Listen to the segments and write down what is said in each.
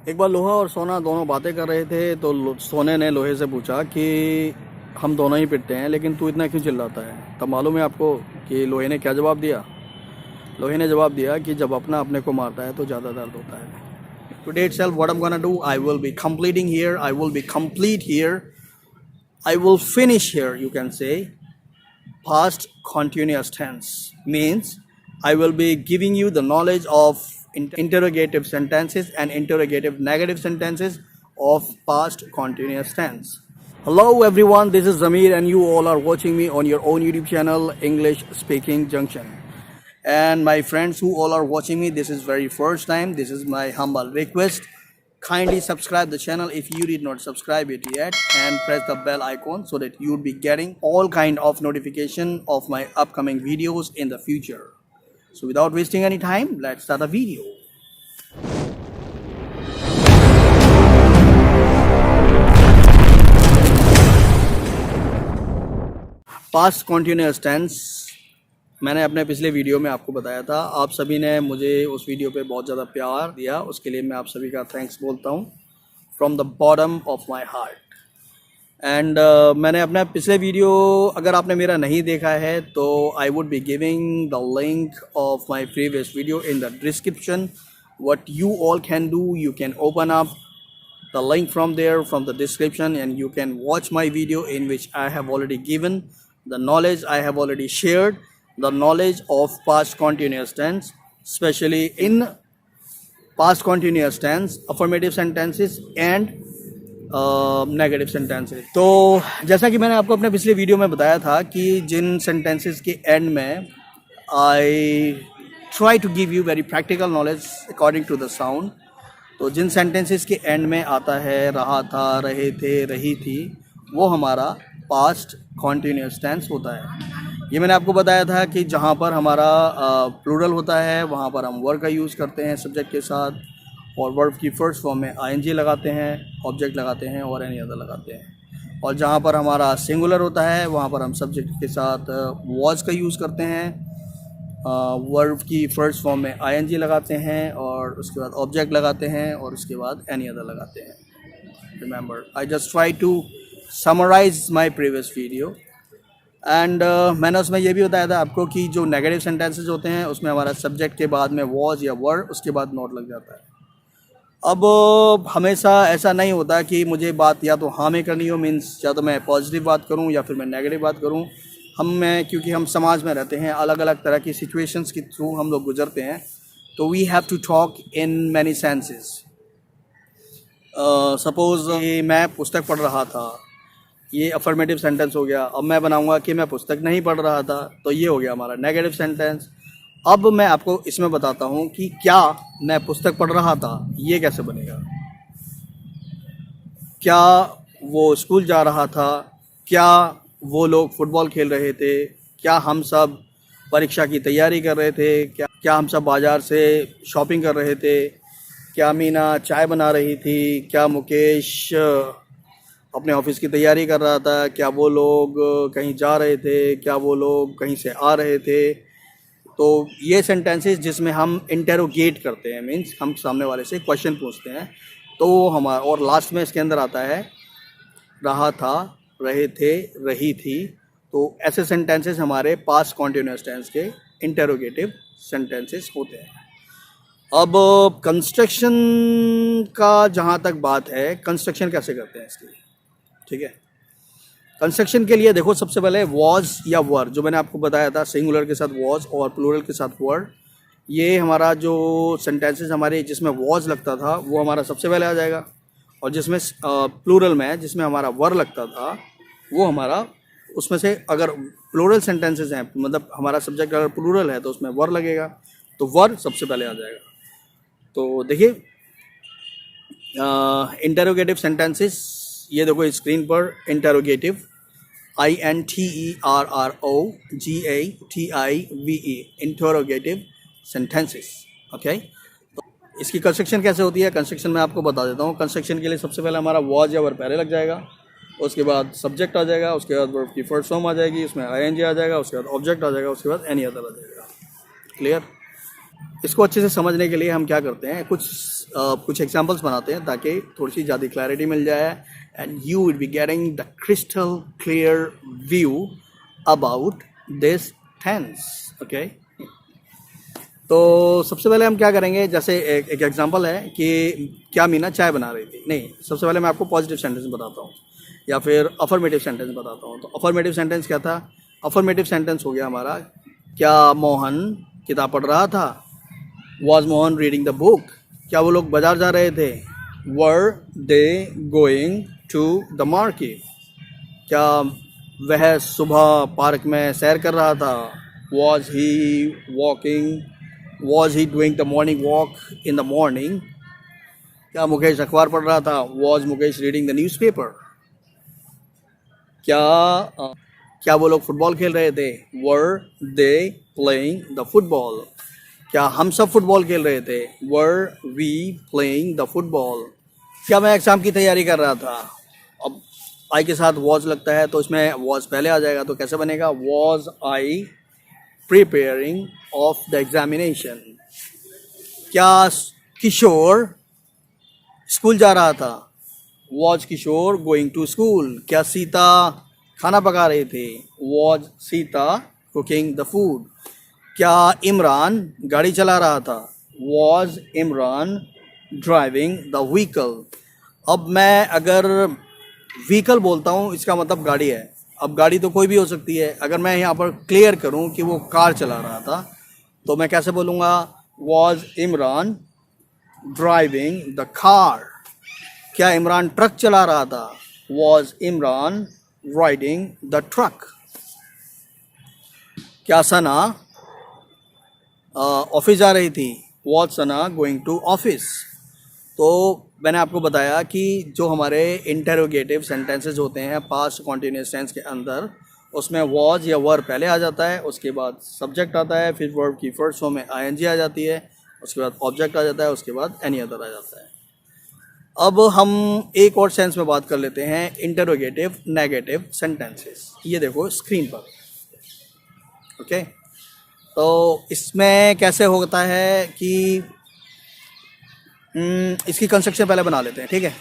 एक बार लोहा और सोना दोनों बातें कर रहे थे तो सोने ने लोहे से पूछा कि हम दोनों ही पिटते हैं लेकिन तू इतना क्यों चिल्लाता है। तब मालूम है आपको कि लोहे ने क्या जवाब दिया। लोहे ने जवाब दिया कि जब अपना अपने को मारता है तो ज़्यादा दर्द होता है। Today itself what I am gonna do, I will be completing here, I will be complete here, I will finish here, you can say. Past continuous tense means I will be giving you the knowledge of interrogative sentences and interrogative negative sentences of past continuous tense. Hello everyone, this is Zamir and you all are watching me on your own YouTube channel English Speaking Junction. And my friends who all are watching me, this is very first time, this is my humble request. Kindly subscribe the channel if you did not subscribe it yet and press the bell icon so that you would be getting all kind of notification of my upcoming videos in the future. So without wasting any time, let's start the video. Past continuous tense मैंने अपने पिछले video में आपको बताया था। आप सभी ने मुझे उस वीडियो पे बहुत ज़्यादा प्यार दिया, उसके लिए मैं आप सभी का थैंक्स बोलता हूँ from the bottom of my heart. And मैंने अपना पिछले वीडियो अगर आपने मेरा नहीं देखा है तो आई would be giving the link of my previous video in the description. What you all can do, you can open up the link from there from the description and you can watch my video in which I have already given the knowledge, I have already shared the knowledge of past continuous tense, especially in past continuous tense, affirmative sentences and negative sentences. तो जैसा कि मैंने आपको अपने पिछले video में बताया था कि जिन सेंटेंसेस के एंड में I try to give you very practical knowledge according to the sound, तो जिन सेंटेंसेस के एंड में आता है रहा था, रहे थे, रही थी, वो हमारा पास्ट कॉन्टीन्यूअस टेंस होता है। ये मैंने आपको बताया था कि जहाँ पर हमारा प्लूरल होता है वहाँ पर हम वर्ब का यूज़ करते हैं सब्जेक्ट के साथ, और वर्ब की फर्स्ट फॉर्म में आईएनजी लगाते हैं, ऑब्जेक्ट लगाते हैं और एनी अदर लगाते हैं। और जहाँ पर हमारा सिंगुलर होता है वहाँ पर हम सब्जेक्ट के साथ वॉज का यूज़ करते हैं, वर्ब की फर्स्ट फॉर्म में आईएनजी लगाते हैं और उसके बाद ऑब्जेक्ट लगाते हैं और उसके बाद एनी अदर लगाते हैं। Remember, I just try to summarise my previous video and मैंने उसमें ये भी बताया था आपको कि जो नेगेटिव सेंटेंसेस होते हैं उसमें हमारा सब्जेक्ट के बाद में वॉज या वर्ब, उसके बाद नॉट लग जाता है। अब हमेशा ऐसा नहीं होता कि मुझे बात या तो हाँ में करनी हो, मीन्स या तो मैं पॉजिटिव बात करूँ या फिर मैं नेगेटिव बात करूँ। क्योंकि हम समाज में रहते हैं, अलग अलग तरह की सिचुएशंस के थ्रू हम लोग गुजरते हैं, तो we have to talk in many senses. Suppose मैं पुस्तक पढ़ रहा था, ये अफर्मेटिव सेंटेंस हो गया। अब मैं बनाऊंगा कि मैं पुस्तक नहीं पढ़ रहा था, तो ये हो गया हमारा नेगेटिव सेंटेंस। अब मैं आपको इसमें बताता हूँ कि क्या मैं पुस्तक पढ़ रहा था, ये कैसे बनेगा। क्या वो स्कूल जा रहा था, क्या वो लोग फुटबॉल खेल रहे थे, क्या हम सब परीक्षा की तैयारी कर रहे थे, क्या हम सब बाज़ार से शॉपिंग कर रहे थे, क्या मीना चाय बना रही थी, क्या मुकेश अपने ऑफिस की तैयारी कर रहा था, क्या वो लोग कहीं जा रहे थे, क्या वो लोग कहीं से आ रहे थे। तो ये सेंटेंसेस जिसमें हम इंटेरोगेट करते हैं, मीन्स हम सामने वाले से क्वेश्चन पूछते हैं, तो हमारा, और लास्ट में इसके अंदर आता है रहा था, रहे थे, रही थी। तो ऐसे सेंटेंसेस हमारे पास्ट कॉन्टिन्यूअस टेंस के इंटेरोगेटिव सेंटेंसेस होते हैं। अब कंस्ट्रक्शन का जहाँ तक बात है, कंस्ट्रक्शन कैसे करते हैं इसकी, ठीक है। कंस्ट्रक्शन के लिए देखो, सबसे पहले वॉज या वर, जो मैंने आपको बताया था सिंगुलर के साथ वॉज और प्लूरल के साथ वर, ये हमारा जो सेंटेंसेस हमारे जिसमें वॉज लगता था वो हमारा सबसे पहले आ जाएगा, और जिसमें प्लूरल में जिसमें हमारा वर लगता था वो हमारा, उसमें से अगर प्लूरल सेंटेंसेस हैं, मतलब हमारा सब्जेक्ट अगर प्लूरल है तो उसमें वर लगेगा, तो वर सबसे पहले आ जाएगा। तो देखिए इंटेरोगेटिव सेंटेंसेस, ये देखो स्क्रीन पर, interrogative INTERROGATIVE, interrogative sentences, okay. तो इसकी कंस्ट्रक्शन कैसे होती है, कंस्ट्रक्शन मैं आपको बता देता हूँ। कंस्ट्रक्शन के लिए सबसे पहले हमारा वॉज या वर पहले लग जाएगा, उसके बाद सब्जेक्ट आ जाएगा, उसके बाद वर्ब की फर्स्ट फॉर्म आ जाएगी, उसमें ING आ जाएगा, उसके बाद ऑब्जेक्ट आ जाएगा, उसके बाद एनी अदर आ जाएगा। क्लियर। इसको अच्छे से समझने के लिए हम क्या करते हैं, कुछ एग्जांपल्स बनाते हैं ताकि थोड़ी सी ज़्यादा क्लैरिटी मिल जाए and you will be getting the crystal clear view about this tense. Okay, तो सबसे पहले हम क्या करेंगे, जैसे एक एग्जांपल है कि क्या मीना चाय बना रही थी। नहीं, सबसे पहले मैं आपको पॉजिटिव सेंटेंस बताता हूँ या फिर अफर्मेटिव सेंटेंस बताता हूँ। तो अफर्मेटिव सेंटेंस क्या था? अफर्मेटिव सेंटेंस हो गया हमारा, क्या मोहन किताब पढ़ रहा था? Was Mohan reading the book? क्या वो लोग बाजार जा रहे थे? Were they going to the market? क्या वह सुबह पार्क में सैर कर रहा था? Was he doing the morning walk in the morning? क्या मुकेश अखबार पढ़ रहा था? Was Mukesh reading the newspaper? क्या वो लोग फुटबॉल खेल रहे थे? Were they playing the football? क्या हम सब फुटबॉल खेल रहे थे? Were we playing the football? क्या मैं एग्ज़ाम की तैयारी कर रहा था? अब आई के साथ वॉज लगता है तो इसमें वॉज पहले आ जाएगा, तो कैसे बनेगा? Was I preparing of the examination? क्या किशोर स्कूल जा रहा था? Was Kishore going to school? क्या सीता खाना पका रही थी? Was Sita cooking the food? क्या इमरान गाड़ी चला रहा था? Was Imran driving the vehicle? अब मैं अगर व्हीकल बोलता हूँ इसका मतलब गाड़ी है। अब गाड़ी तो कोई भी हो सकती है। अगर मैं यहाँ पर क्लियर करूँ कि वो कार चला रहा था तो मैं कैसे बोलूँगा? Was Imran driving the car? क्या इमरान ट्रक चला रहा था? Was Imran riding the truck? क्या सना ऑफिस जा रही थी? Was Sana going to office? तो मैंने आपको बताया कि जो हमारे इंटेरोगेटिव सेंटेंसेस होते हैं पास्ट कॉन्टिन्यूस टेंस के अंदर, उसमें वॉज या वर पहले आ जाता है, उसके बाद सब्जेक्ट आता है, फिर वर्ब की फर्स्ट फॉर्म में आईएनजी आ जाती है, उसके बाद ऑब्जेक्ट आ जाता है, उसके बाद एनी अदर आ जाता है। अब हम एक और सेंस में बात कर लेते हैं, इंटेरोगेटिव नेगेटिव सेंटेंसेस। ये देखो स्क्रीन पर। ओके, तो इसमें कैसे होता है कि इसकी कंस्ट्रक्शन पहले बना लेते हैं, ठीक है?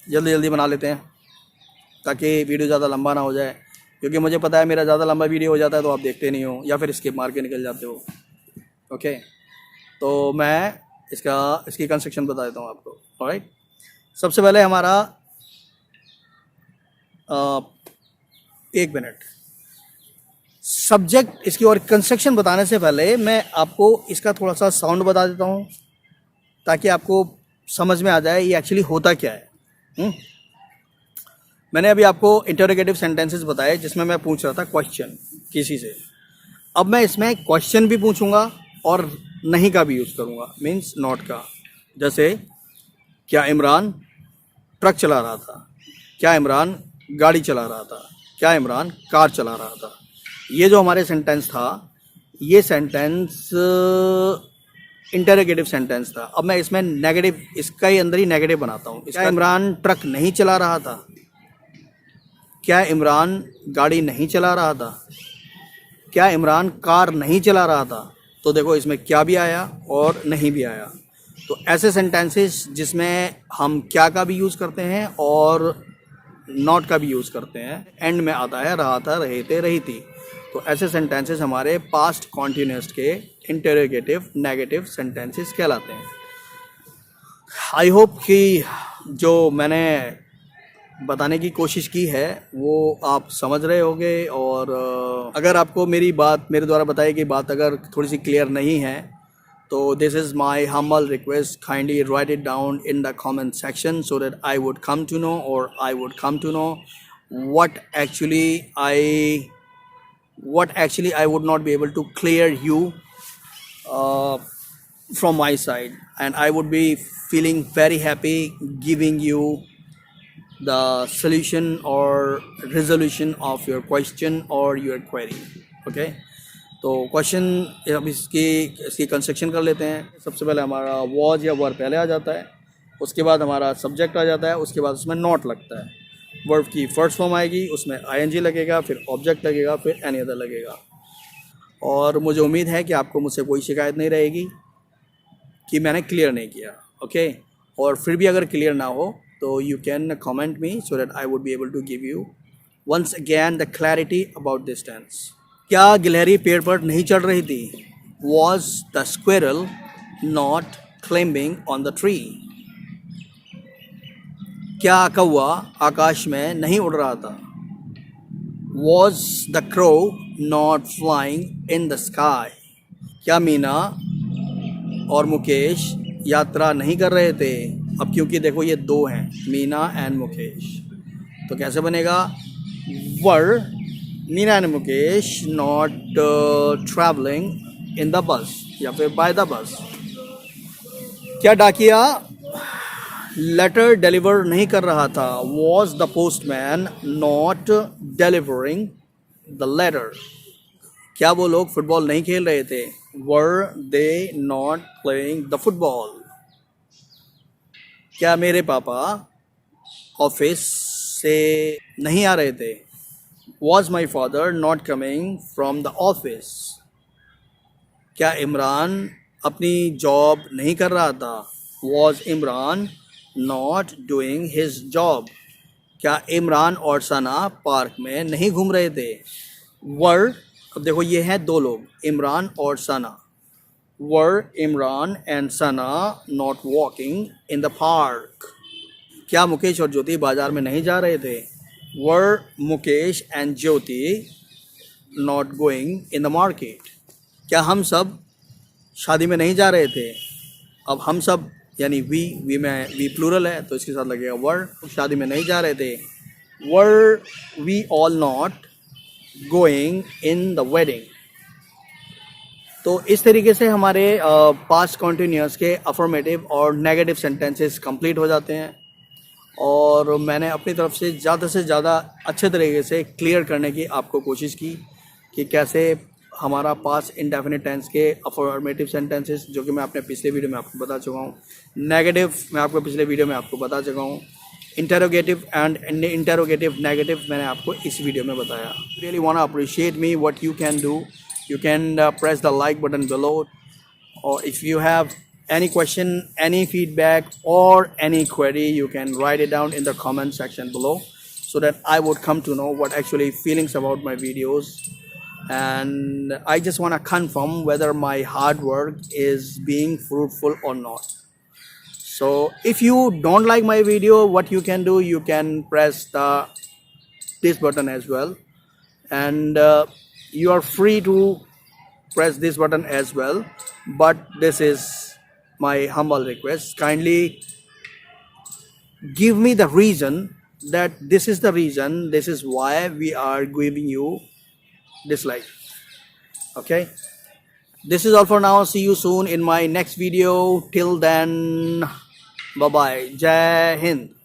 जल्दी जल्दी बना लेते हैं ताकि वीडियो ज़्यादा लंबा ना हो जाए, क्योंकि मुझे पता है मेरा ज़्यादा लंबा वीडियो हो जाता है तो आप देखते नहीं हो या फिर स्किप मार के निकल जाते हो। ओके, तो मैं इसकी कंस्ट्रक्शन बता देता हूँ आपको। ऑलराइट, सबसे पहले हमारा 1 मिनट सब्जेक्ट, इसकी और कंस्ट्रक्शन बताने से पहले मैं आपको इसका थोड़ा सा साउंड बता देता हूँ ताकि आपको समझ में आ जाए ये एक्चुअली होता क्या है। मैंने अभी आपको इंटरोगेटिव सेंटेंसेस बताए जिसमें मैं पूछ रहा था क्वेश्चन किसी से। अब मैं इसमें क्वेश्चन भी पूछूंगा और नहीं का भी यूज़ करूंगा, मीन्स नॉट का। जैसे क्या इमरान ट्रक चला रहा था? क्या इमरान गाड़ी चला रहा था? क्या इमरान कार चला रहा था? ये जो हमारे सेंटेंस था, ये सेंटेंस इंटरोगेटिव सेंटेंस था। अब मैं इसमें नेगेटिव, इसका ही अंदर ही नेगेटिव बनाता हूँ। क्या इमरान ट्रक नहीं चला रहा था? क्या इमरान गाड़ी नहीं चला रहा था? क्या इमरान कार नहीं चला रहा था? तो देखो इसमें क्या भी आया और नहीं भी आया। तो ऐसे सेंटेंसेस जिसमें हम क्या का भी यूज़ करते हैं और नॉट का भी यूज़ करते हैं, एंड में आता है रहा था, रहे थे, रही थी। तो ऐसे सेंटेंसेस हमारे पास्ट कॉन्टिन्यूस के इंटरोगेटिव नेगेटिव सेंटेंसेस कहलाते हैं। आई होप कि जो मैंने बताने की कोशिश की है वो आप समझ रहे होंगे, और अगर आपको मेरी बात, मेरे द्वारा बताई गई बात अगर थोड़ी सी क्लियर नहीं है तो this is my humble request, kindly write it down in the comment section so that I would come to know, और I would come to know what actually I would not be able to clear you from my side, and I would be feeling very happy giving you the solution or resolution of your question or your query. Okay, तो question अब इसकी construction कर लेते हैं। सबसे पहले हमारा was या वर्ब पहले आ जाता है, उसके बाद हमारा सब्जेक्ट आ जाता है, उसके बाद उसमें नॉट लगता है। वर्ब की फर्स्ट फॉर्म आएगी, उसमें आईएनजी लगेगा, फिर ऑब्जेक्ट लगेगा, फिर एनी अदर लगेगा। और मुझे उम्मीद है कि आपको मुझसे कोई शिकायत नहीं रहेगी। कि मैंने क्लियर नहीं किया. ओके, और फिर भी अगर क्लियर ना हो तो you can comment me so that I would be able to give you once again the clarity about this tense. क्या गिलहरी पेड़ पर नहीं चढ़ रही थी? Was the squirrel not climbing on the tree? क्या कौवा आकाश में नहीं उड़ रहा था? Was the crow not flying in the sky? क्या मीना और मुकेश यात्रा नहीं कर रहे थे? अब क्योंकि देखो ये दो हैं, मीना एंड मुकेश, तो कैसे बनेगा? Were Meena and Mukesh not travelling in the bus या फिर बाय द बस? क्या डाकिया लेटर डिलीवर नहीं कर रहा था? Was the postman not delivering the letter? क्या वो लोग फुटबॉल नहीं खेल रहे थे? Were they not playing the football? क्या मेरे पापा ऑफिस से नहीं आ रहे थे? Was my father not coming from the office? क्या इमरान अपनी जॉब नहीं कर रहा था? Was Imran not doing his job? क्या इमरान और सना पार्क में नहीं घूम रहे थे? वर, अब देखो ये हैं दो लोग, इमरान और Sana. Were Imran and Sana not walking in the park? क्या मुकेश और ज्योति बाजार में नहीं जा रहे थे? Were Mukesh and Jyoti not going in the market? क्या हम सब शादी में नहीं जा रहे थे? अब हम सब यानी वी में वी प्लूरल है तो इसके साथ लगेगा वर. शादी में नहीं जा रहे थे. Were we all not going in the wedding? तो इस तरीके से हमारे पास्ट कॉन्टिन्यूस के अफर्मेटिव और नेगेटिव सेंटेंसेस कंप्लीट हो जाते हैं. और मैंने अपनी तरफ से ज़्यादा अच्छे तरीके से क्लियर करने की आपको कोशिश की कि कैसे हमारा पास्ट इंडेफिनिट टेंस के अफर्मेटिव सेंटेंसेस, जो कि मैं अपने पिछले वीडियो में आपको बता चुका हूँ, नेगेटिव मैं आपको पिछले वीडियो में आपको बता चुका हूँ, इंटेरोगेटिव एंड इंटेरोगेटिव नेगेटिव मैंने आपको इस वीडियो में बताया. Really want to appreciate me what you can do. You can press the like button below, or if you have any question, any feedback or any query, you can write it down in the comment section below so that I would come to know what actually feelings about my videos. And I just want to confirm whether my hard work is being fruitful or not. So if you don't like my video, what you can do, you can press this button as well, and you are free to press this button as well, but this is my humble request. Kindly give me the reason that this is the reason, this is why we are giving you dislike. Okay, this is all for now. See you soon in my next video. Till then, bye bye. Jai Hind.